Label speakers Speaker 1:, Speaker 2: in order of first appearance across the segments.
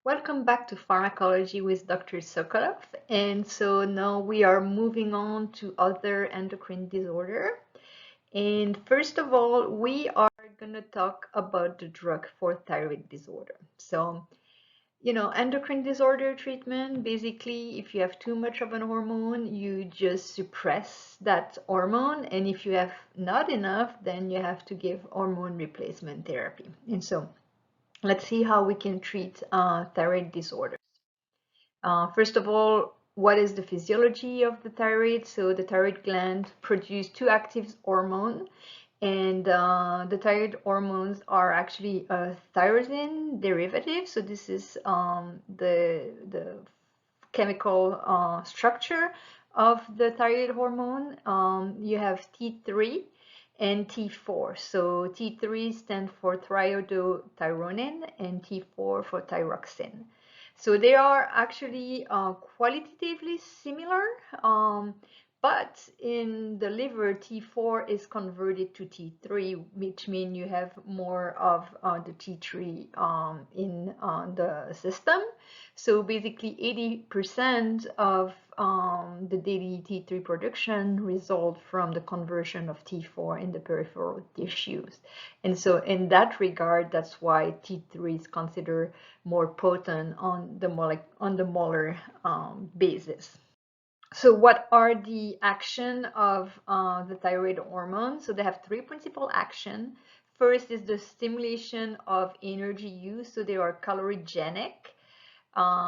Speaker 1: Welcome back to Pharmacology with Dr. Sokolow. And so now we are moving on to other endocrine disorder. And first of all, we are going to talk about the drug for thyroid disorder. So, endocrine disorder treatment, basically, if you have too much of an hormone, you just suppress that hormone. And if you have not enough, then you have to give hormone replacement therapy. And so let's see how we can treat thyroid disorders. First of all, what is the physiology of the thyroid? So the thyroid gland produces two active hormones, and the thyroid hormones are actually a tyrosine derivative. So this is the chemical structure of the thyroid hormone. You have T3 and T4. So T3 stands for triiodothyronine and T4 for thyroxine. So they are actually qualitatively similar, but in the liver, T4 is converted to T3, which means you have more of the T3 in the system. So basically 80% of the daily T3 production result from the conversion of T4 in the peripheral tissues. And so in that regard, that's why T3 is considered more potent on the molar basis. So what are the action of the thyroid hormone? So they have three principal action. First is the stimulation of energy use, so they are calorigenic.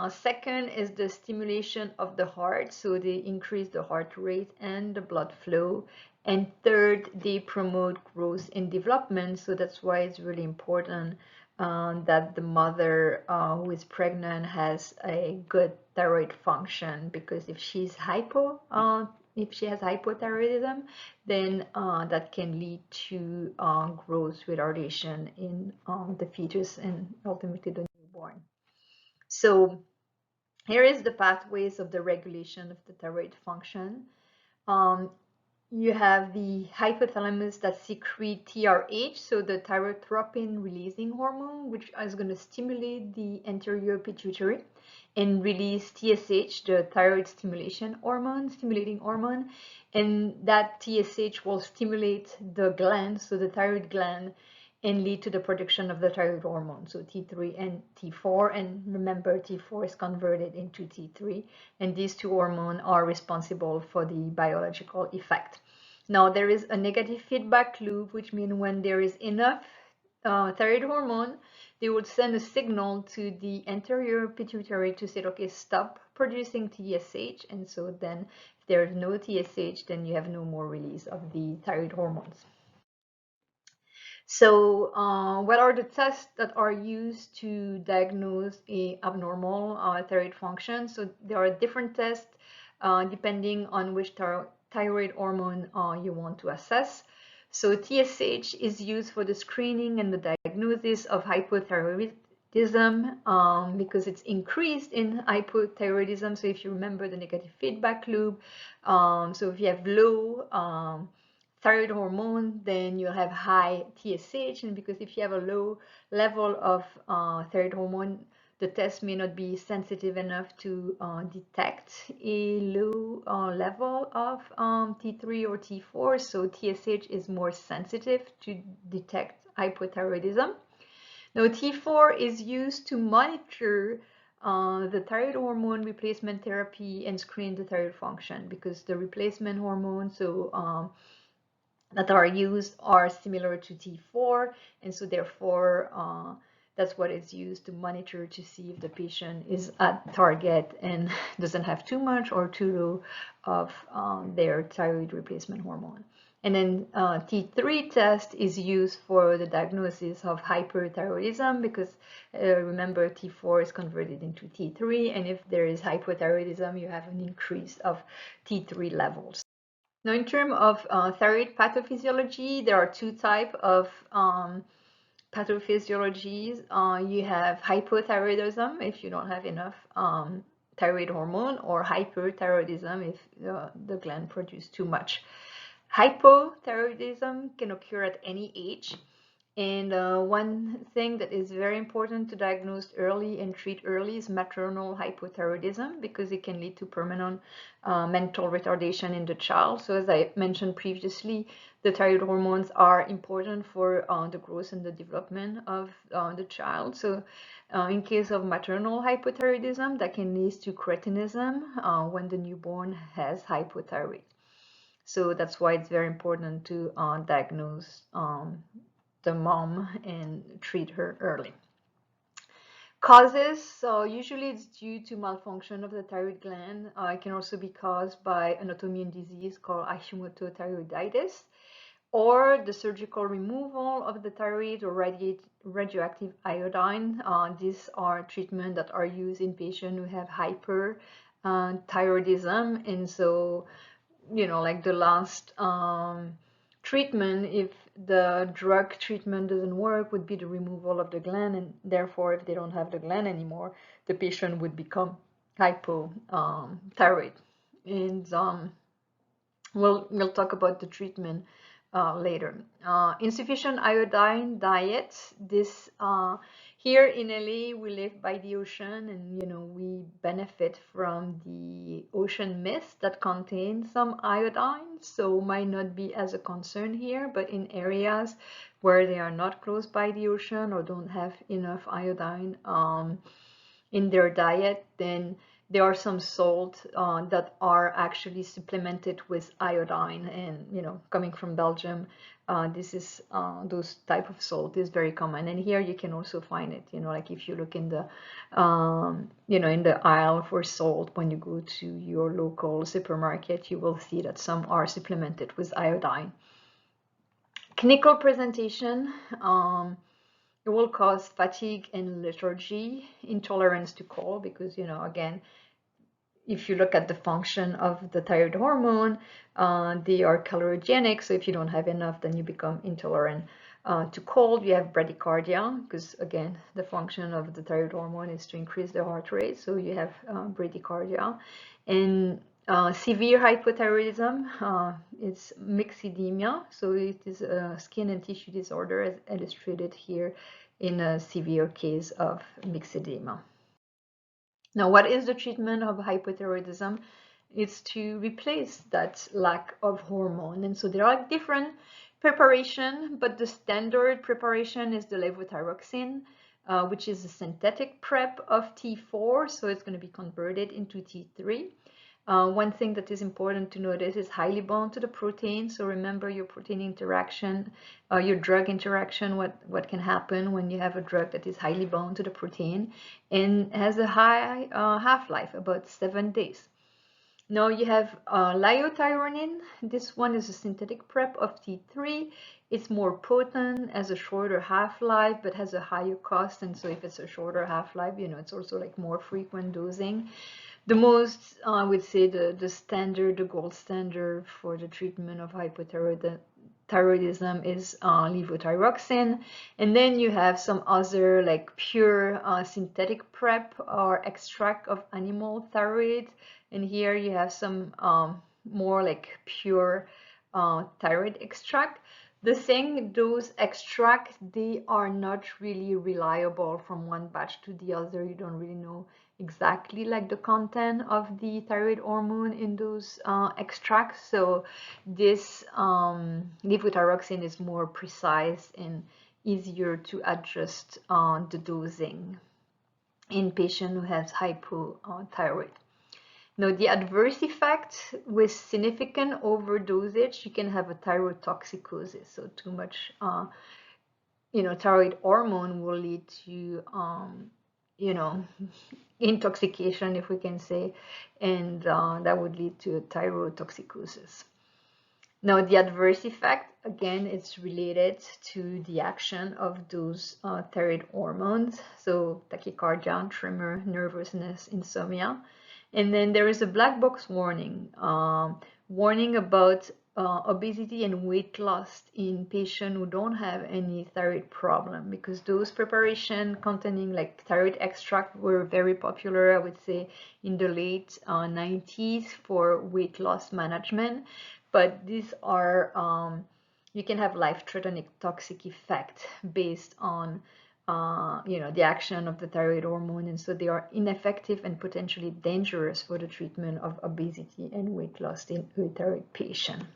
Speaker 1: Second is the stimulation of the heart, so they increase the heart rate and the blood flow. And third, they promote growth and development, so that's why it's really important that the mother who is pregnant has a good thyroid function, because if she has hypothyroidism, then that can lead to growth retardation in the fetus and ultimately the newborn. So here is the pathways of the regulation of the thyroid function. Um, you have the hypothalamus that secrete TRH, so the thyrotropin releasing hormone, which is going to stimulate the anterior pituitary and release TSH, the thyroid stimulation hormone, stimulating hormone. And that TSH will stimulate the gland, so the thyroid gland, and lead to the production of the thyroid hormone, so T3 and T4. And remember, T4 is converted into T3, and these two hormones are responsible for the biological effect. Now, there is a negative feedback loop, which means when there is enough thyroid hormone, they would send a signal to the anterior pituitary to say, okay, stop producing TSH. And so then if there's no TSH, then you have no more release of the thyroid hormones. So what are the tests that are used to diagnose a abnormal thyroid function? So there are different tests depending on which thyroid hormone you want to assess. So TSH is used for the screening and the diagnosis of hypothyroidism because it's increased in hypothyroidism. So if you remember the negative feedback loop, so if you have low thyroid hormone, then you'll have high TSH, and because if you have a low level of thyroid hormone, the test may not be sensitive enough to detect a low level of T3 or T4, so TSH is more sensitive to detect hypothyroidism. Now, T4 is used to monitor the thyroid hormone replacement therapy and screen the thyroid function, because the replacement hormone, that are used are similar to T4, and so therefore that's what is used to monitor to see if the patient is at target and doesn't have too much or too low of their thyroid replacement hormone. And then T3 test is used for the diagnosis of hyperthyroidism, because remember, T4 is converted into T3, and if there is hypothyroidism, you have an increase of T3 levels. Now, in terms of thyroid pathophysiology, there are two types of pathophysiologies. You have hypothyroidism if you don't have enough thyroid hormone, or hyperthyroidism if the gland produces too much. Hypothyroidism can occur at any age, And one thing that is very important to diagnose early and treat early is maternal hypothyroidism, because it can lead to permanent mental retardation in the child. So as I mentioned previously, the thyroid hormones are important for the growth and the development of the child. So in case of maternal hypothyroidism, that can lead to cretinism when the newborn has hypothyroid. So that's why it's very important to diagnose the mom and treat her early. Causes, so usually it's due to malfunction of the thyroid gland. It can also be caused by an autoimmune disease called hypothyroidism, or the surgical removal of the thyroid or radioactive iodine. These are treatments that are used in patients who have hyperthyroidism, and so like the last treatment, if the drug treatment doesn't work, would be the removal of the gland, and therefore if they don't have the gland anymore, the patient would become hypothyroid. And we'll talk about the treatment later. Insufficient iodine diet. This here in LA, we live by the ocean, and we benefit from the ocean mist that contains some iodine, so might not be as a concern here. But in areas where they are not close by the ocean or don't have enough iodine in their diet, then there are some salts that are actually supplemented with iodine, and coming from Belgium, this is those type of salt is very common, and here you can also find it. Like if you look in the in the aisle for salt when you go to your local supermarket, you will see that some are supplemented with iodine. Clinical presentation. It will cause fatigue and lethargy, intolerance to cold, because again, if you look at the function of the thyroid hormone, they are calorigenic. So if you don't have enough, then you become intolerant to cold. You have bradycardia, because again, the function of the thyroid hormone is to increase the heart rate. So you have bradycardia. And severe hypothyroidism is myxedema. So it is a skin and tissue disorder, as illustrated here in a severe case of myxedema. Now, what is the treatment of hypothyroidism? It's to replace that lack of hormone. And so there are different preparation, but the standard preparation is the levothyroxine, which is a synthetic prep of T4. So it's going to be converted into T3. One thing that is important to notice is highly bound to the protein. So remember your protein interaction, your drug interaction, what can happen when you have a drug that is highly bound to the protein and has a high half-life, about 7 days. Now you have liothyronine. This one is a synthetic prep of T3. It's more potent, has a shorter half-life, but has a higher cost. And so if it's a shorter half-life, it's also like more frequent dosing. The most, I would say, the standard, the gold standard for the treatment of hypothyroidism is levothyroxine. And then you have some other like pure synthetic prep or extract of animal thyroid. And here you have some more like pure thyroid extract. The thing, those extracts, they are not really reliable from one batch to the other. You don't really know exactly like the content of the thyroid hormone in those extracts. So this levothyroxine is more precise and easier to adjust the dosing in patient who has hypothyroid. Now, the adverse effect with significant overdosage, you can have a thyrotoxicosis. So too much, thyroid hormone will lead to, intoxication, if we can say, and that would lead to a thyrotoxicosis. Now, the adverse effect, again, it's related to the action of those thyroid hormones. So tachycardia, tremor, nervousness, insomnia. And then there is a black box warning, warning about obesity and weight loss in patients who don't have any thyroid problem, because those preparations containing like thyroid extract were very popular, I would say, in the late 90s for weight loss management. But these are you can have life-threatening toxic effect based on the action of the thyroid hormone, and so they are ineffective and potentially dangerous for the treatment of obesity and weight loss in euthyroid patients.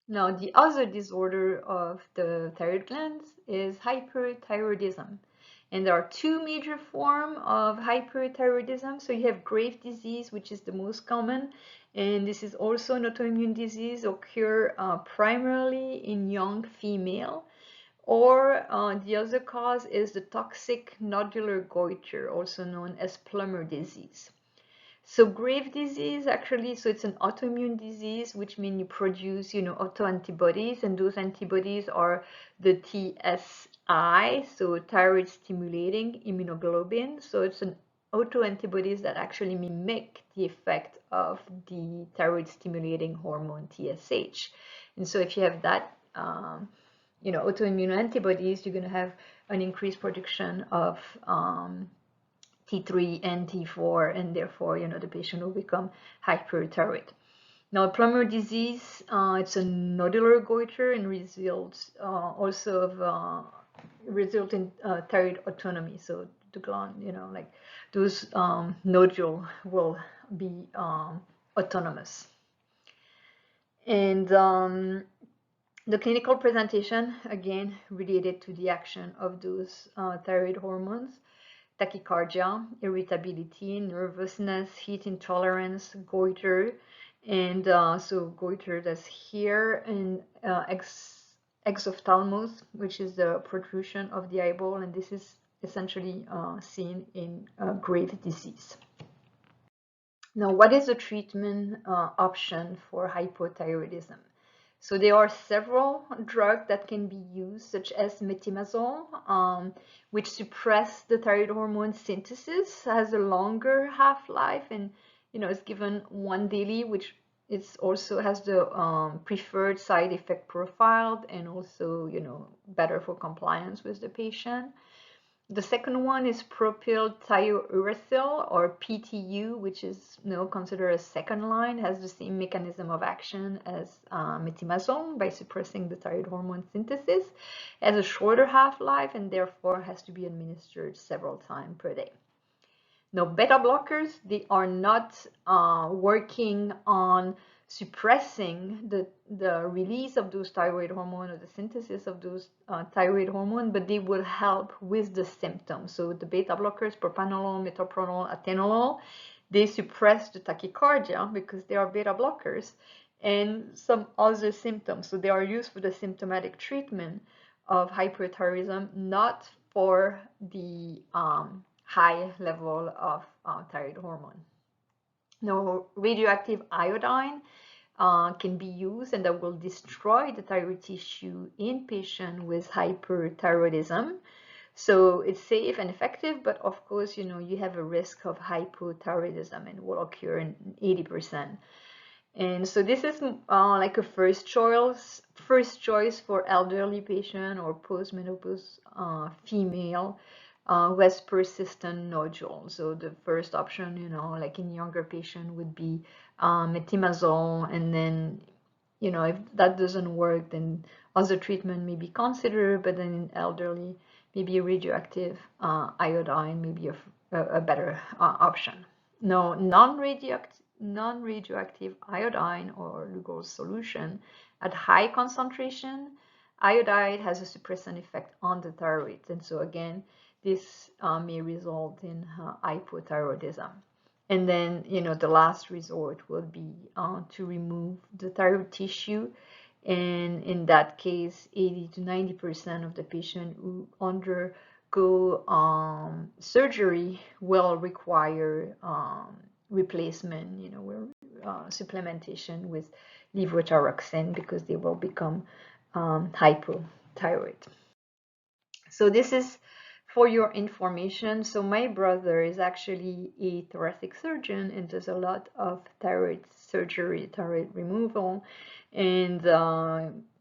Speaker 1: Now, the other disorder of the thyroid glands is hyperthyroidism. And there are two major forms of hyperthyroidism. So you have Graves' disease, which is the most common. And this is also an autoimmune disease, occur primarily in young female. Or the other cause is the toxic nodular goiter, also known as Plummer disease. So Graves' disease, actually, so it's an autoimmune disease, which means you produce, autoantibodies, and those antibodies are the TSI, so thyroid stimulating immunoglobulin. So it's an autoantibodies that actually mimic the effect of the thyroid stimulating hormone TSH. And so if you have that, autoimmune antibodies, you're going to have an increased production of T3 and T4, and therefore, the patient will become hyperthyroid. Now, Plummer disease, it's a nodular goiter and results also of result in thyroid autonomy. So the gland, like those nodule will be autonomous. And the clinical presentation, again, related to the action of those thyroid hormones: tachycardia, irritability, nervousness, heat intolerance, goiter, and so goiter that's here, and exophthalmos, which is the protrusion of the eyeball, and this is essentially seen in Graves' disease. Now, what is the treatment option for hypothyroidism? So there are several drugs that can be used, such as metimazole, which suppress the thyroid hormone synthesis, has a longer half-life, and is given one daily, which it also has the preferred side effect profile, and also better for compliance with the patient. The second one is propylthiouracil, or PTU, which is considered a second line, has the same mechanism of action as metimazole by suppressing the thyroid hormone synthesis, has a shorter half-life, and therefore has to be administered several times per day. Now, beta blockers, they are not working on suppressing the release of those thyroid hormone or the synthesis of those thyroid hormone, but they will help with the symptoms. So the beta blockers, propranolol, metoprolol, atenolol, they suppress the tachycardia because they are beta blockers, and some other symptoms. So they are used for the symptomatic treatment of hyperthyroidism, not for the high level of thyroid hormone. Now, radioactive iodine can be used, and that will destroy the thyroid tissue in patients with hyperthyroidism. So it's safe and effective, but of course, you have a risk of hypothyroidism, and will occur in 80%. And so this is like a first choice for elderly patient or postmenopause female who has persistent nodule. So the first option, like in younger patient, would be metimazole, and then if that doesn't work, then other treatment may be considered, but then in elderly, maybe radioactive iodine may be a better option. No, non-radioactive iodine or Lugol's solution at high concentration, iodide has a suppressant effect on the thyroid, and so again, this may result in hypothyroidism. And then, the last resort will be to remove the thyroid tissue, and in that case, 80 to 90% of the patient who undergo surgery will require replacement, supplementation with levothyroxine, because they will become hypothyroid. So this is for your information. So my brother is actually a thoracic surgeon and does a lot of thyroid surgery, thyroid removal. And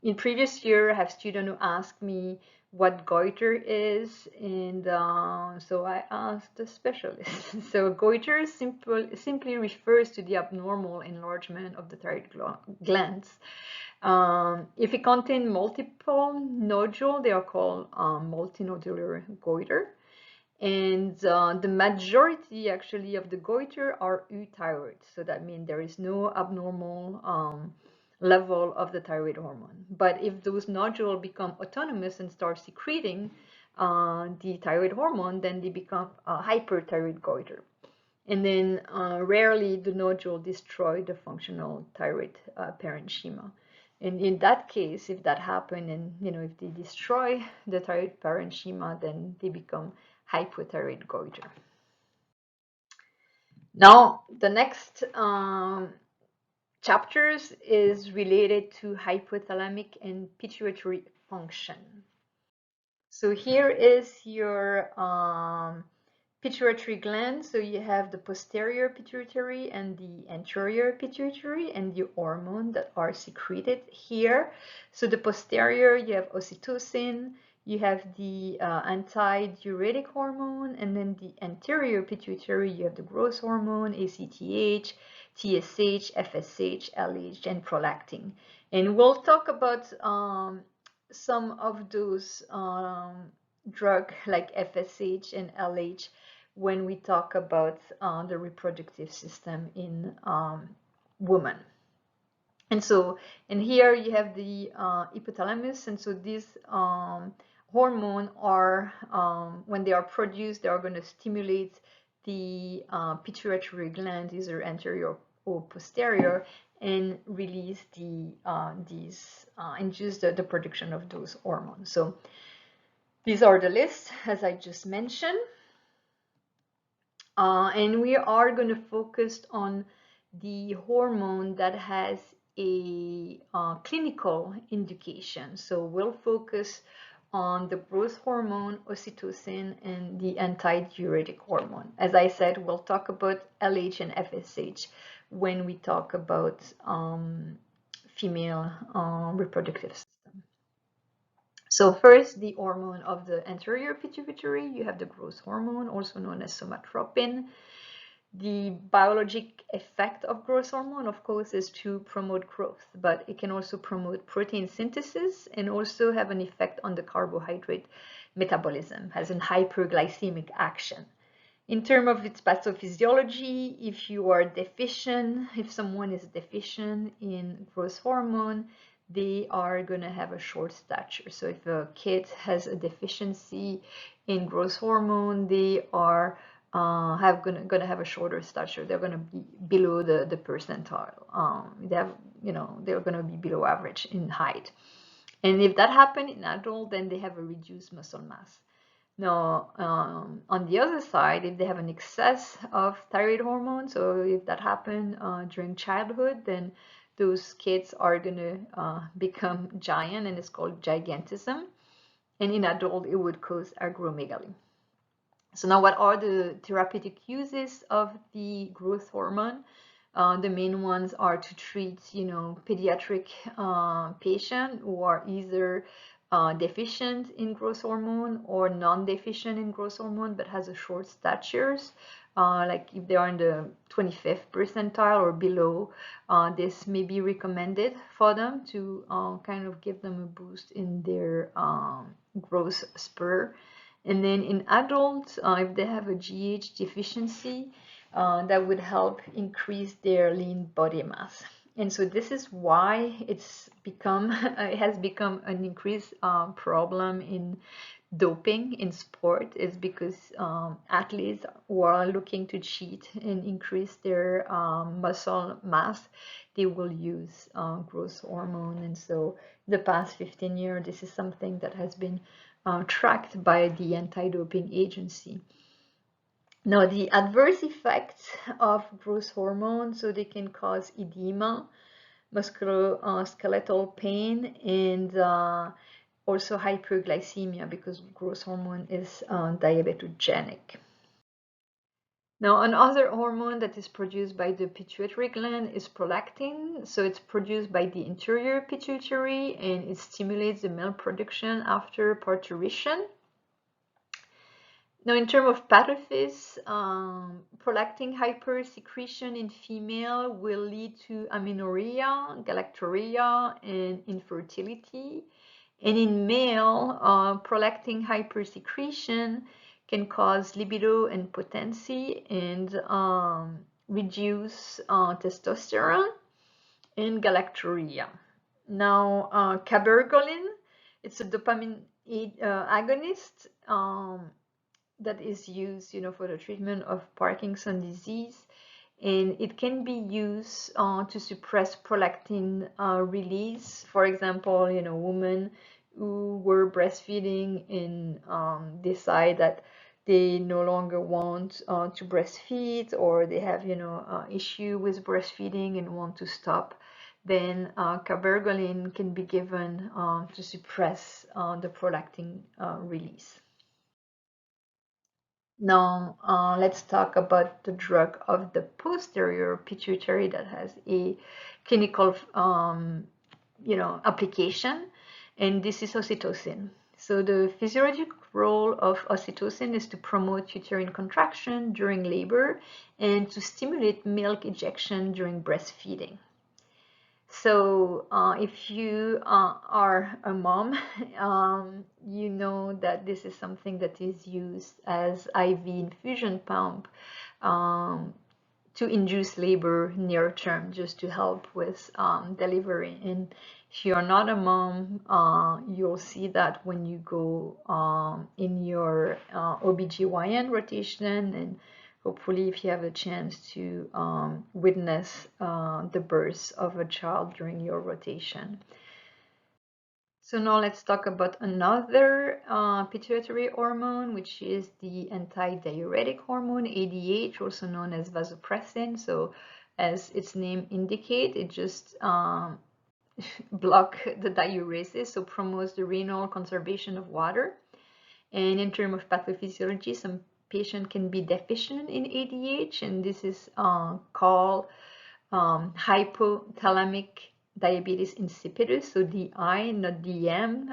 Speaker 1: in previous year, I have students who asked me what goiter is, and so I asked the specialist. So goiter simply refers to the abnormal enlargement of the thyroid glands. If it contains multiple nodules, they are called multinodular goiter. And the majority actually of the goiter are euthyroid. So that means there is no abnormal level of the thyroid hormone. But if those nodules become autonomous and start secreting the thyroid hormone, then they become hyperthyroid goiter. And then rarely the nodule destroy the functional thyroid parenchyma. And in that case, if that happens, and if they destroy the thyroid parenchyma, then they become hypothyroid goiter. Now, the next chapters is related to hypothalamic and pituitary function. So here is your pituitary gland. So you have the posterior pituitary and the anterior pituitary and the hormone that are secreted here. So the posterior, you have oxytocin, you have the anti-diuretic hormone, and then the anterior pituitary, you have the growth hormone, ACTH, TSH, FSH, LH, and prolactin. And we'll talk about some of those drugs like FSH and LH when we talk about the reproductive system in women. And so, and here you have the hypothalamus, and so these hormones are, when they are produced, they are going to stimulate the pituitary gland, either anterior or posterior, and release induce the production of those hormones. So these are the lists, as I just mentioned. And we are going to focus on the hormone that has a clinical indication. So we'll focus on the growth hormone, oxytocin, and the anti-diuretic hormone. As I said, we'll talk about LH and FSH when we talk about female reproductive system. So first, the hormone of the anterior pituitary, you have the growth hormone, also known as somatropin. The biologic effect of growth hormone, of course, is to promote growth, but it can also promote protein synthesis and also have an effect on the carbohydrate metabolism, has an hyperglycemic action. In terms of its pathophysiology, if you are deficient, if someone is deficient in growth hormone, they are going to have a short stature. So if a kid has a deficiency in growth hormone, they are going to have a shorter stature. They're going to be below the percentile. They're going to be below average in height. And if that happens in adult, then they have a reduced muscle mass. Now, on the other side, if they have an excess of thyroid hormone, so if that happened during childhood, then those kids are going to become giant, and it's called gigantism. And in adult, it would cause acromegaly. So now, what are the therapeutic uses of the growth hormone? The main ones are to treat, pediatric patients who are either deficient in growth hormone or non-deficient in growth hormone but has a short statures. Like if they are in the 25th percentile or below, this may be recommended for them to kind of give them a boost in their growth spur. And then in adults, if they have a GH deficiency, that would help increase their lean body mass. And so this is why it's become, it has become an increased problem in doping in sport, is because athletes who are looking to cheat and increase their muscle mass, they will use growth hormone. And so the past 15 years, this is something that has been tracked by the anti-doping agency. Now, the adverse effects of growth hormone, so they can cause edema, musculoskeletal pain, and also hyperglycemia, because growth hormone is diabetogenic. Now, another hormone that is produced by the pituitary gland is prolactin. So it's produced by the anterior pituitary, and it stimulates the milk production after parturition. Now, in terms of pathophys, prolactin hypersecretion in female will lead to amenorrhea, galactorrhea, and infertility. And in male, prolactin hypersecretion can cause libido impotency and reduce testosterone and galactorrhea. Now, cabergoline, it's a dopamine agonist that is used, for the treatment of Parkinson's disease, and it can be used to suppress prolactin release. For example, women who were breastfeeding and decide that they no longer want to breastfeed, or they have, issue with breastfeeding and want to stop, then cabergoline can be given to suppress the prolactin release. Now, let's talk about the drug of the posterior pituitary that has a clinical, application, and this is oxytocin. So the physiologic role of oxytocin is to promote uterine contraction during labor and to stimulate milk ejection during breastfeeding. So if you are a mom, you know that this is something that is used as IV infusion pump to induce labor near term, just to help with delivery. And if you're not a mom, you'll see that when you go in your OBGYN rotation, and hopefully if you have a chance to witness the birth of a child during your rotation. So now let's talk about another pituitary hormone, which is the antidiuretic hormone, ADH, also known as vasopressin. So as its name indicates, it just block the diuresis, so promotes the renal conservation of water. And in terms of pathophysiology, some patient can be deficient in ADH, and this is called hypothalamic diabetes insipidus, so DI, not DM.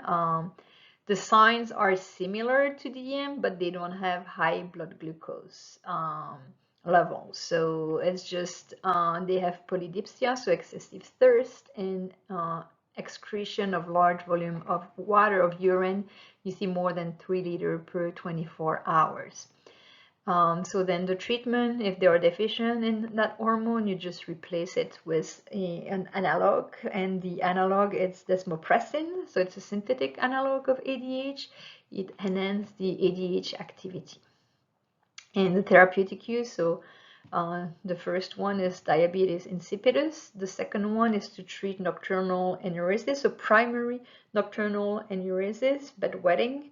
Speaker 1: The signs are similar to DM, but they don't have high blood glucose levels. So it's just they have polydipsia, so excessive thirst, and excretion of large volume of water, of urine. You see more than 3 liters per 24 hours. So then the treatment, if they are deficient in that hormone, you just replace it with an analog, and the analog is desmopressin, so it's a synthetic analog of ADH. It enhances the ADH activity. And the therapeutic use, so the first one is diabetes insipidus. The second one is to treat nocturnal enuresis, so primary nocturnal enuresis, bedwetting,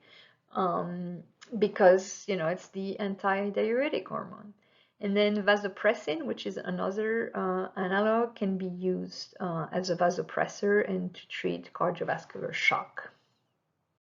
Speaker 1: because it's the antidiuretic hormone. And then vasopressin, which is another analog, can be used as a vasopressor and to treat cardiovascular shock.